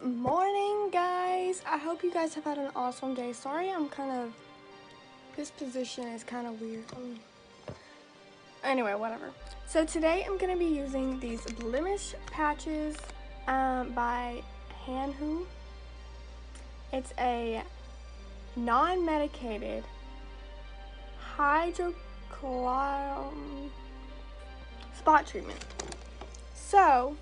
Morning, guys. I hope you guys have had an awesome day. Sorry, this position is kind of weird. Anyway, whatever. So today I'm gonna be using these blemish patches by Hanhu. It's a non-medicated hydrocolloid spot treatment. So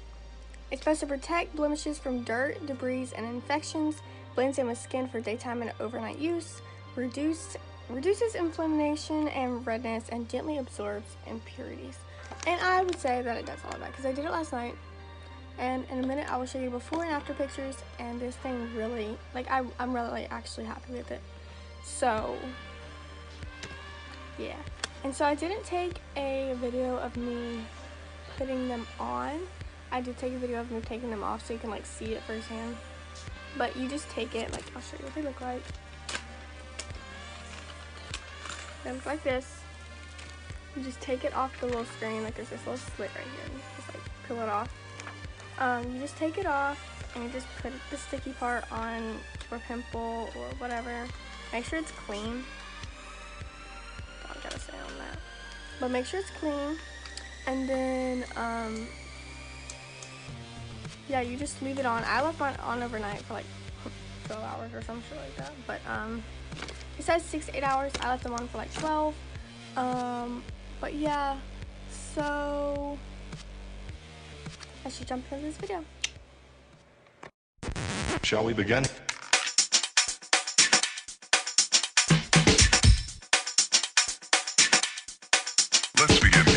it's supposed to protect blemishes from dirt, debris, and infections, blends in with skin for daytime and overnight use, reduces inflammation and redness, and gently absorbs impurities. And I would say that it does all of that because I did it last night. And in a minute I will show you before and after pictures, and this thing really, I'm really actually happy with it. So yeah. And so I didn't take a video of me putting them on. I did take a video of me taking them off so you can see it firsthand. But you just take it, I'll show you what they look like. They look like this. You just take it off the little screen, there's this little slit right here. You just peel it off. You just take it off and you just put the sticky part on your pimple or whatever. Make sure it's clean. Don't gotta say on that. But make sure it's clean. And then yeah, you just leave it on. I left mine on overnight for 12 hours or some shit like that. But it says 6 to 8 hours. I left them on for 12. But yeah, so I should jump into this video. Shall we begin? Let's begin now.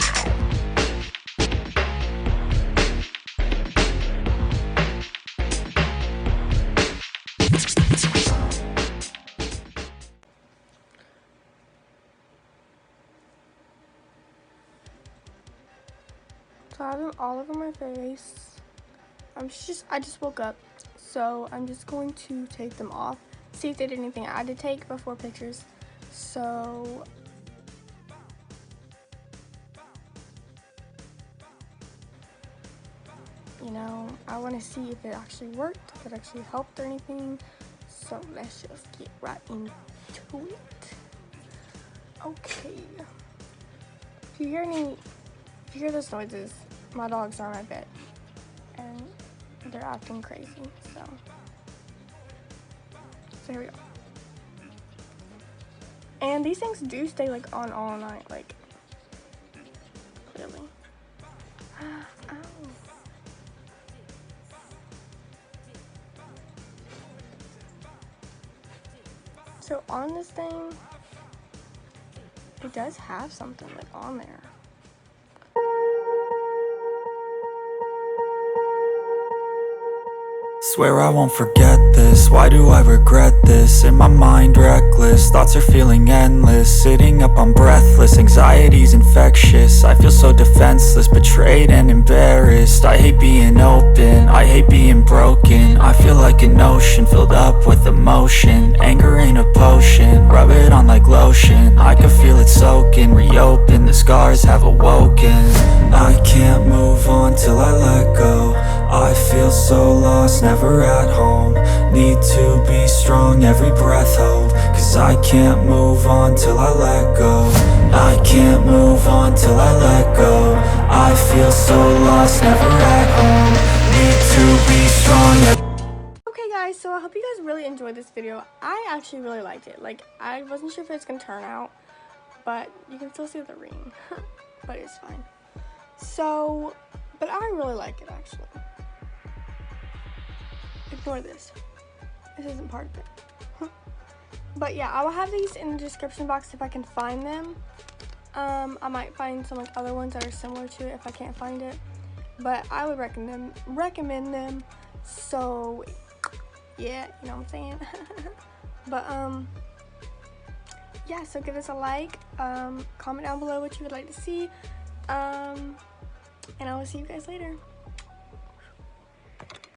So I have them all over my face. I just woke up, so I'm just going to take them off, see if they did anything I had to take before pictures. So I want to see if it actually worked, if it actually helped or anything. So let's just get right into it. Okay. If you hear those noises, my dogs are in my bed and they're acting crazy. So here we go. And these things do stay on all night, clearly. Ow. So on this thing, it does have something on there. Swear I won't forget this, why do I regret this? In my mind reckless, thoughts are feeling endless. Sitting up, I'm breathless, anxiety's infectious. I feel so defenseless, betrayed and embarrassed. I hate being open, I hate being broken. I feel like an ocean filled up with emotion. Anger ain't a potion, rub it on like lotion. I can feel it soaking, reopen, the scars have awoken. I can't move on till I let go. I feel so lost, never at home. Need to be strong, every breath hold. Cause I can't move on till I let go. I can't move on till I let go. I feel so lost, never at home. Need to be strong. Okay guys, so I hope you guys really enjoyed this video. I actually really liked it. I wasn't sure if it's gonna turn out, but you can still see the ring. But it's fine. So, but I really like it actually. Ignore this. This isn't part of it. But yeah, I will have these in the description box if I can find them. I might find some other ones that are similar to it if I can't find it. But I would recommend them. So yeah, you know what I'm saying? But yeah, so give us a like, comment down below what you would like to see. And I will see you guys later.